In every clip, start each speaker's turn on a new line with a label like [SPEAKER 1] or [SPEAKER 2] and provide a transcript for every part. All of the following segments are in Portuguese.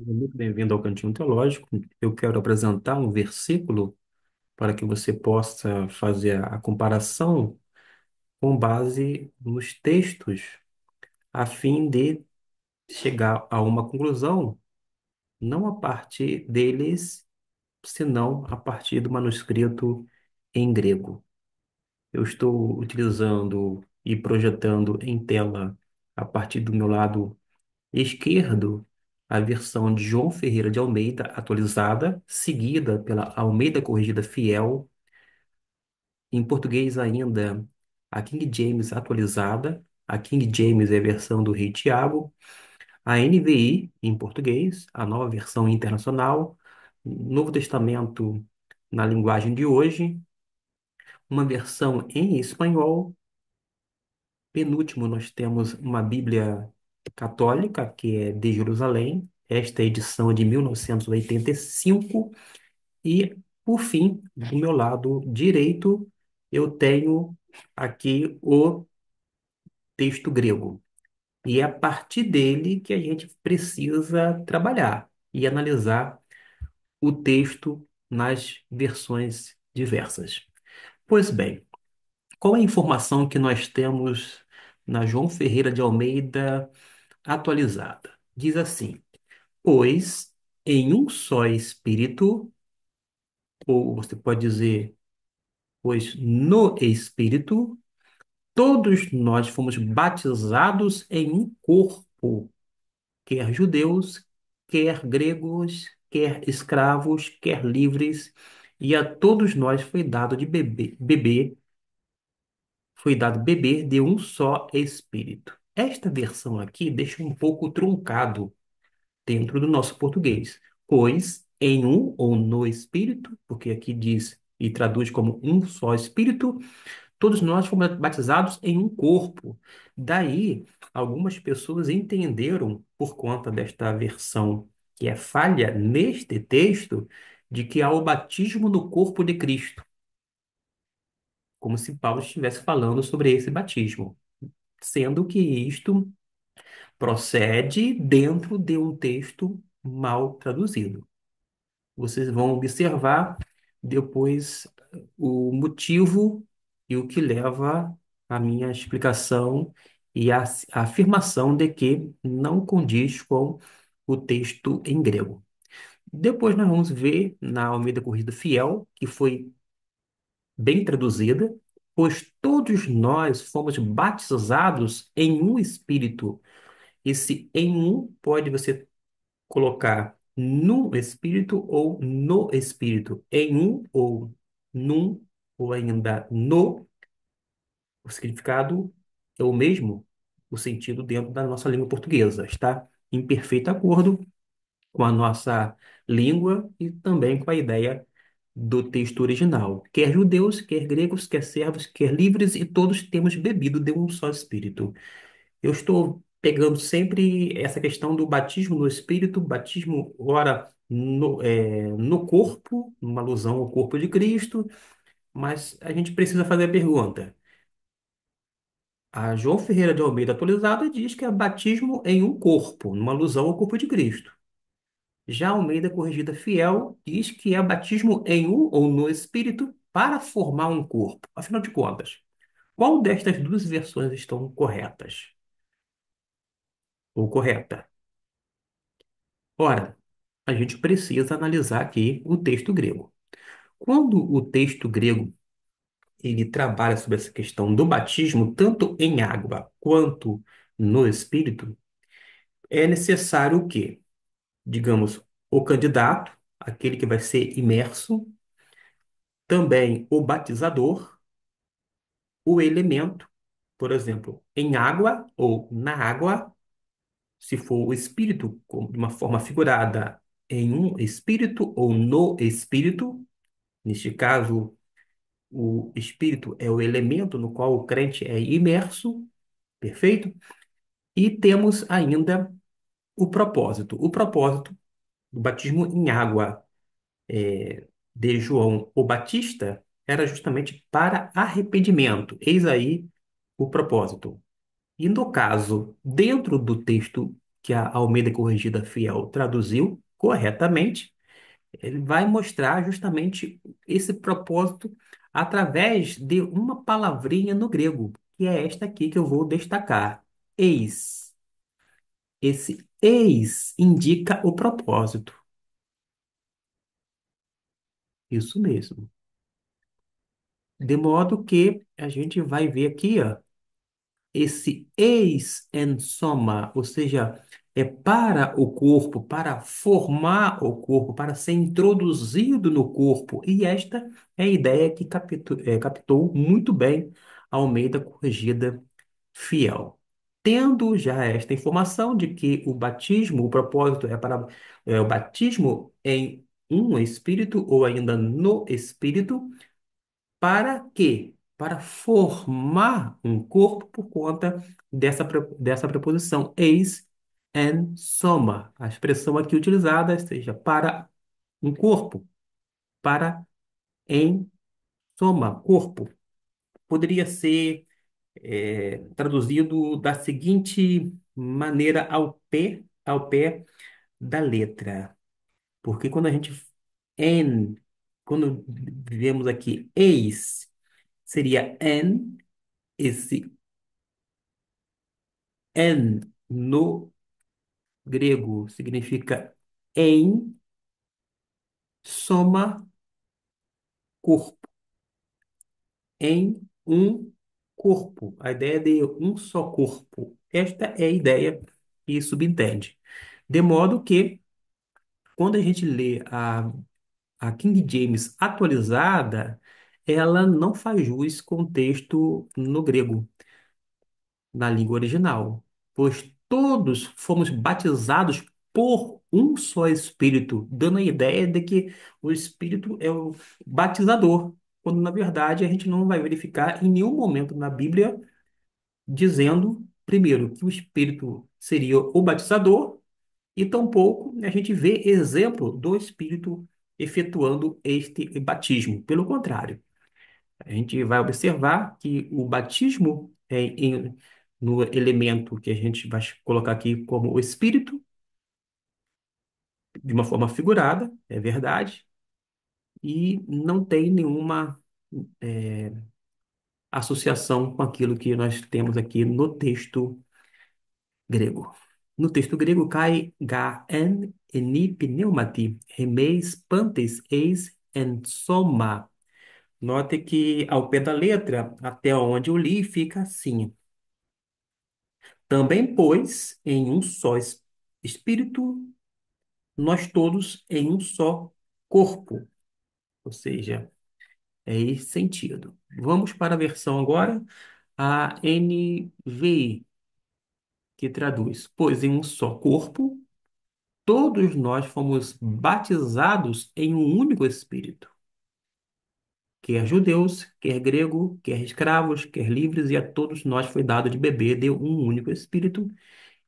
[SPEAKER 1] Muito bem-vindo ao Cantinho Teológico. Eu quero apresentar um versículo para que você possa fazer a comparação com base nos textos, a fim de chegar a uma conclusão, não a partir deles, senão a partir do manuscrito em grego. Eu estou utilizando e projetando em tela, a partir do meu lado esquerdo, a versão de João Ferreira de Almeida atualizada, seguida pela Almeida Corrigida Fiel, em português ainda, a King James atualizada. A King James é a versão do Rei Tiago, a NVI em português, a nova versão internacional, Novo Testamento na linguagem de hoje, uma versão em espanhol. Penúltimo, nós temos uma Bíblia católica, que é de Jerusalém. Esta edição é de 1985. E, por fim, do meu lado direito, eu tenho aqui o texto grego. E é a partir dele que a gente precisa trabalhar e analisar o texto nas versões diversas. Pois bem, qual é a informação que nós temos na João Ferreira de Almeida atualizada? Diz assim: pois em um só Espírito, ou você pode dizer, pois no Espírito, todos nós fomos batizados em um corpo, quer judeus, quer gregos, quer escravos, quer livres, e a todos nós foi dado de foi dado beber de um só Espírito. Esta versão aqui deixa um pouco truncado dentro do nosso português, pois em um ou no Espírito, porque aqui diz e traduz como um só Espírito, todos nós fomos batizados em um corpo. Daí, algumas pessoas entenderam, por conta desta versão que é falha neste texto, de que há o batismo no corpo de Cristo, como se Paulo estivesse falando sobre esse batismo, sendo que isto procede dentro de um texto mal traduzido. Vocês vão observar depois o motivo e o que leva à minha explicação e à afirmação de que não condiz com o texto em grego. Depois nós vamos ver na Almeida Corrigida Fiel, que foi bem traduzida, pois todos nós fomos batizados em um espírito. Esse em um pode você colocar no espírito ou no espírito, em um ou num, ou ainda no, o significado é o mesmo, o sentido dentro da nossa língua portuguesa. Está em perfeito acordo com a nossa língua e também com a ideia do texto original. Quer judeus, quer gregos, quer servos, quer livres, e todos temos bebido de um só espírito. Eu estou pegando sempre essa questão do batismo no Espírito, batismo, ora, no corpo, uma alusão ao corpo de Cristo, mas a gente precisa fazer a pergunta. A João Ferreira de Almeida atualizada diz que é batismo em um corpo, numa alusão ao corpo de Cristo. Já a Almeida Corrigida Fiel diz que é batismo em um ou no Espírito para formar um corpo. Afinal de contas, qual destas duas versões estão corretas? Ou correta? Ora, a gente precisa analisar aqui o texto grego. Quando o texto grego ele trabalha sobre essa questão do batismo, tanto em água quanto no Espírito, é necessário o quê? Digamos, o candidato, aquele que vai ser imerso, também o batizador, o elemento, por exemplo, em água ou na água, se for o Espírito, de uma forma figurada, em um Espírito ou no Espírito. Neste caso, o espírito é o elemento no qual o crente é imerso, perfeito? E temos ainda o propósito. O propósito do batismo em água de João o Batista era justamente para arrependimento. Eis aí o propósito. E no caso, dentro do texto que a Almeida Corrigida Fiel traduziu corretamente, ele vai mostrar justamente esse propósito através de uma palavrinha no grego, que é esta aqui que eu vou destacar: eis. Esse eis indica o propósito. Isso mesmo. De modo que a gente vai ver aqui, ó, esse eis en soma, ou seja, é para o corpo, para formar o corpo, para ser introduzido no corpo. E esta é a ideia que captou muito bem a Almeida Corrigida Fiel. Tendo já esta informação de que o batismo, o propósito é para o batismo em um espírito ou ainda no espírito, para quê? Para formar um corpo por conta dessa preposição eis and soma. A expressão aqui utilizada seja para um corpo, para em soma, corpo. Poderia ser traduzido da seguinte maneira ao pé da letra. Porque quando a gente en, quando vemos aqui eis, seria en, esse en no grego significa em soma corpo, em um corpo. A ideia de um só corpo. Esta é a ideia que subentende. De modo que, quando a gente lê a King James atualizada, ela não faz jus com o texto no grego, na língua original, pois todos fomos batizados por um só Espírito, dando a ideia de que o Espírito é o batizador, quando na verdade a gente não vai verificar em nenhum momento na Bíblia dizendo, primeiro, que o Espírito seria o batizador, e tampouco a gente vê exemplo do Espírito efetuando este batismo. Pelo contrário, a gente vai observar que o batismo no elemento que a gente vai colocar aqui como o Espírito, de uma forma figurada, é verdade, e não tem nenhuma é, associação com aquilo que nós temos aqui no texto grego. No texto grego, kai ga en eni pneumati, remeis pantes eis en soma. Note que ao pé da letra, até onde eu li, fica assim. Também, pois, em um só espírito, nós todos em um só corpo. Ou seja, é esse sentido. Vamos para a versão agora, a NVI, que traduz: pois em um só corpo, todos nós fomos batizados em um único espírito. Quer judeus, quer grego, quer escravos, quer livres, e a todos nós foi dado de beber de um único espírito.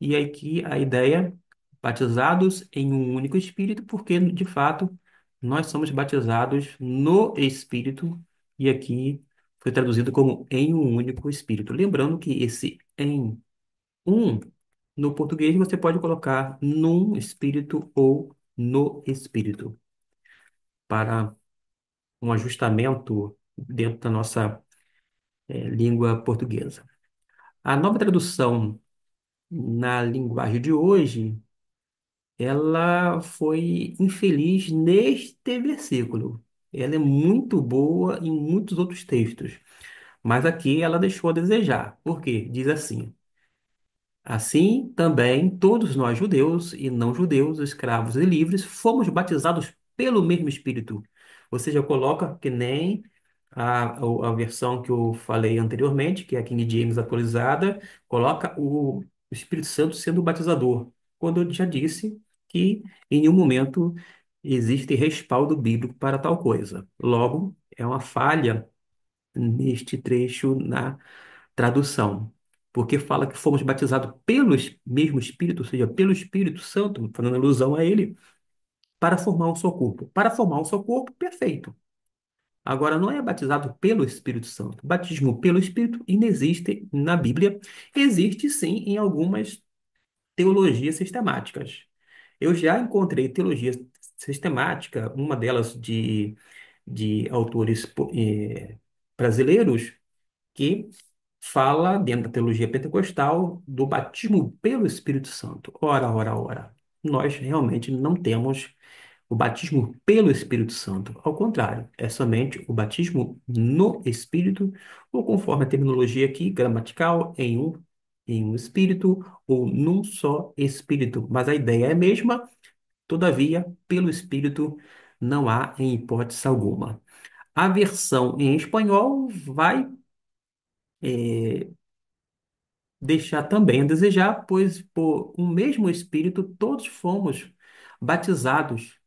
[SPEAKER 1] E aqui a ideia, batizados em um único Espírito, porque de fato nós somos batizados no Espírito, e aqui foi traduzido como em um único Espírito. Lembrando que esse em um, no português você pode colocar num Espírito ou no Espírito, para um ajustamento dentro da nossa língua portuguesa. A nova tradução na linguagem de hoje, ela foi infeliz neste versículo. Ela é muito boa em muitos outros textos, mas aqui ela deixou a desejar. Por quê? Diz assim: assim também todos nós judeus e não judeus, escravos e livres, fomos batizados pelo mesmo Espírito. Ou seja, coloca que nem a versão que eu falei anteriormente, que é a King James atualizada, coloca o Espírito Santo sendo o batizador, quando eu já disse que em nenhum momento existe respaldo bíblico para tal coisa. Logo, é uma falha neste trecho na tradução, porque fala que fomos batizados pelo mesmo Espírito, ou seja, pelo Espírito Santo, fazendo alusão a ele, para formar um só corpo. Para formar um só corpo, perfeito. Agora, não é batizado pelo Espírito Santo. Batismo pelo Espírito inexiste na Bíblia. Existe sim em algumas teologias sistemáticas. Eu já encontrei teologia sistemática, uma delas de autores brasileiros, que fala, dentro da teologia pentecostal, do batismo pelo Espírito Santo. Ora, ora, ora. Nós realmente não temos o batismo pelo Espírito Santo. Ao contrário, é somente o batismo no Espírito, ou conforme a terminologia aqui, gramatical, em um Espírito, ou num só Espírito. Mas a ideia é a mesma, todavia, pelo Espírito não há em hipótese alguma. A versão em espanhol vai deixar também a desejar, pois por um mesmo Espírito todos fomos batizados.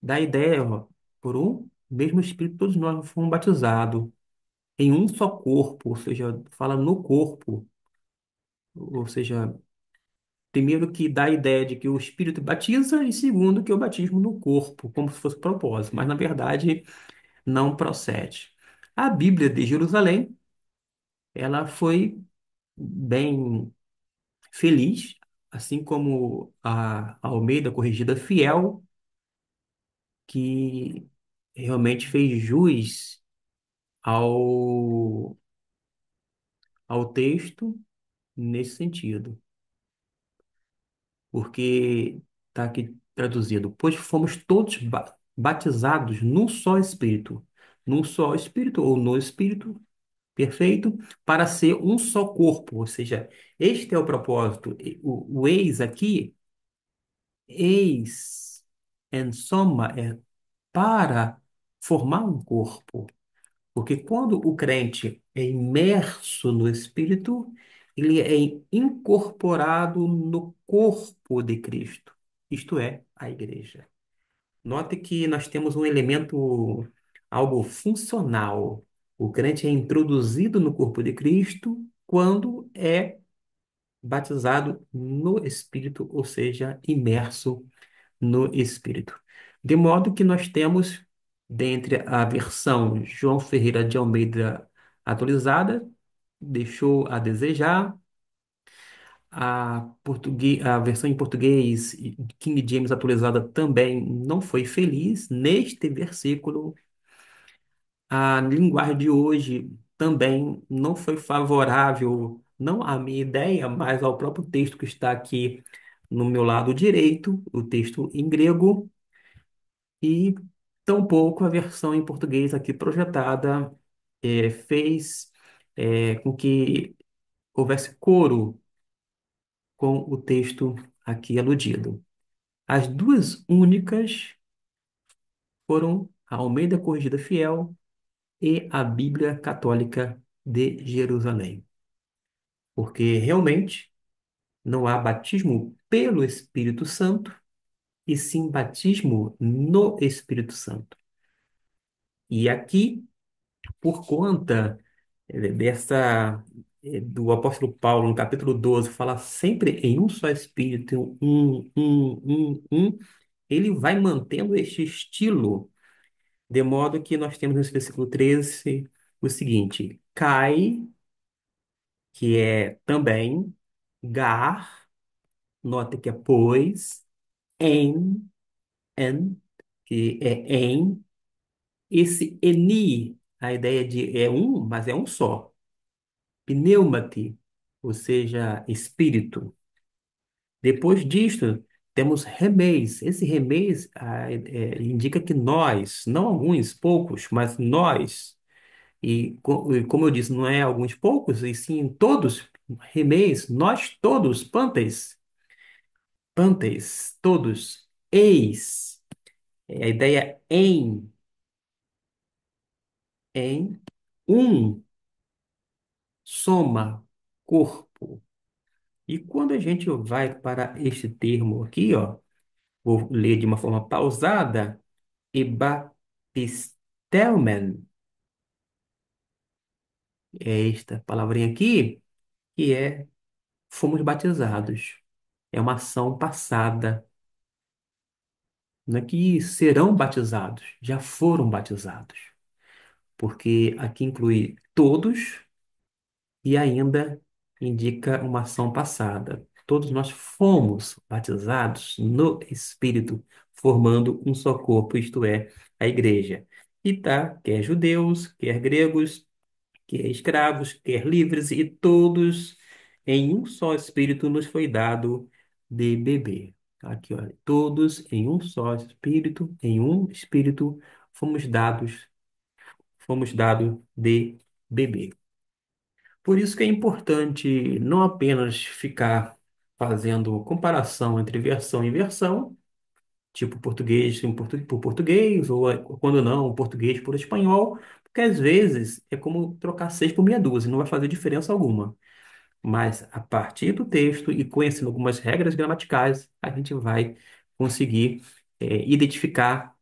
[SPEAKER 1] Da ideia, ó, por um mesmo Espírito todos nós fomos batizados em um só corpo, ou seja, fala no corpo, ou seja, primeiro que dá a ideia de que o Espírito batiza e segundo que o batismo no corpo, como se fosse propósito, mas na verdade não procede. A Bíblia de Jerusalém, ela foi bem feliz, assim como a Almeida Corrigida Fiel, que realmente fez jus ao, ao texto nesse sentido, porque está aqui traduzido, pois fomos todos batizados num só Espírito ou no Espírito, perfeito, para ser um só corpo, ou seja, este é o propósito. O eis aqui, eis, em soma, é para formar um corpo. Porque quando o crente é imerso no Espírito, ele é incorporado no corpo de Cristo, isto é, a igreja. Note que nós temos um elemento, algo funcional. O crente é introduzido no corpo de Cristo quando é batizado no Espírito, ou seja, imerso no Espírito. De modo que nós temos, dentre a versão João Ferreira de Almeida atualizada, deixou a desejar, a versão em português King James atualizada também não foi feliz neste versículo. A linguagem de hoje também não foi favorável, não à minha ideia, mas ao próprio texto que está aqui no meu lado direito, o texto em grego. E tampouco a versão em português aqui projetada fez com que houvesse coro com o texto aqui aludido. As duas únicas foram a Almeida Corrigida Fiel e a Bíblia Católica de Jerusalém, porque realmente não há batismo pelo Espírito Santo, e sim batismo no Espírito Santo. E aqui, por conta do apóstolo Paulo, no capítulo 12 fala sempre em um só Espírito, ele vai mantendo este estilo, de modo que nós temos nesse versículo 13 o seguinte: cai, que é também, gar, nota que é pois, en, que é em, esse eni, a ideia de é um, mas é um só. Pneumati, ou seja, espírito. Depois disto, temos remeis. Esse remeis indica que nós, não alguns, poucos, mas nós, e como eu disse, não é alguns poucos, e sim todos, remeis, nós todos, pantes, todos, eis. A ideia em, um, soma, corpo. E quando a gente vai para este termo aqui, ó, vou ler de uma forma pausada, e baptistelmen, é esta palavrinha aqui, que é fomos batizados. É uma ação passada, não é que serão batizados, já foram batizados, porque aqui inclui todos e ainda indica uma ação passada. todos nós fomos batizados no Espírito, formando um só corpo, isto é, a igreja. E tá, quer judeus, quer gregos, quer escravos, quer livres, e todos em um só Espírito nos foi dado de beber. Aqui, olha, todos em um só Espírito, fomos dados de beber. Por isso que é importante não apenas ficar fazendo comparação entre versão e versão, tipo português por português, ou quando não, português por espanhol, porque às vezes é como trocar seis por meia dúzia, não vai fazer diferença alguma. Mas a partir do texto e conhecendo algumas regras gramaticais, a gente vai conseguir identificar,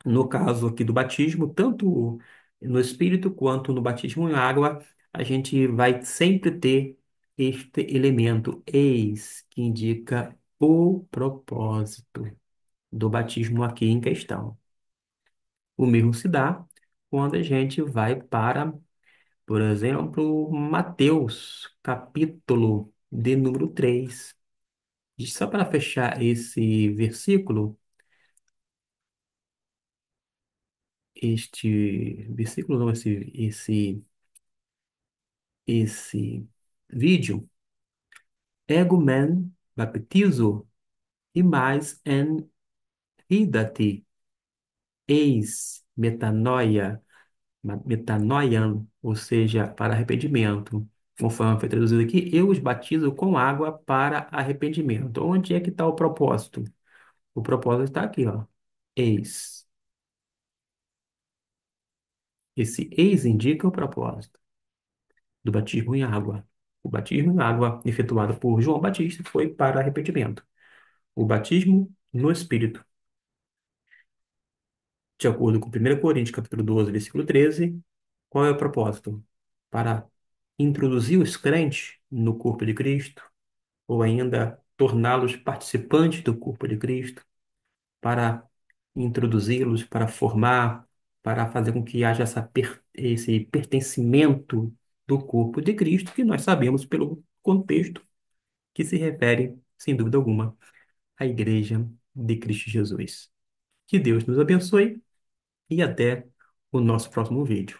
[SPEAKER 1] no caso aqui do batismo, tanto no Espírito quanto no batismo em água, a gente vai sempre ter este elemento eis, que indica o propósito do batismo aqui em questão. O mesmo se dá quando a gente vai para, por exemplo, Mateus, capítulo de número 3. E só para fechar esse versículo, este versículo, não, esse vídeo, egumen baptizo mais en ridati, eis metanoian, ou seja, para arrependimento. Conforme foi traduzido aqui, eu os batizo com água para arrependimento. Onde é que está o propósito? O propósito está aqui, ó. Eis. Esse eis indica o propósito do batismo em água. O batismo em água efetuado por João Batista foi para arrependimento. O batismo no Espírito, de acordo com 1 Coríntios, capítulo 12, versículo 13, qual é o propósito? Para introduzir os crentes no corpo de Cristo, ou ainda torná-los participantes do corpo de Cristo, para introduzi-los, para formar, para fazer com que haja esse pertencimento do corpo de Cristo, que nós sabemos pelo contexto que se refere, sem dúvida alguma, à Igreja de Cristo Jesus. Que Deus nos abençoe e até o nosso próximo vídeo.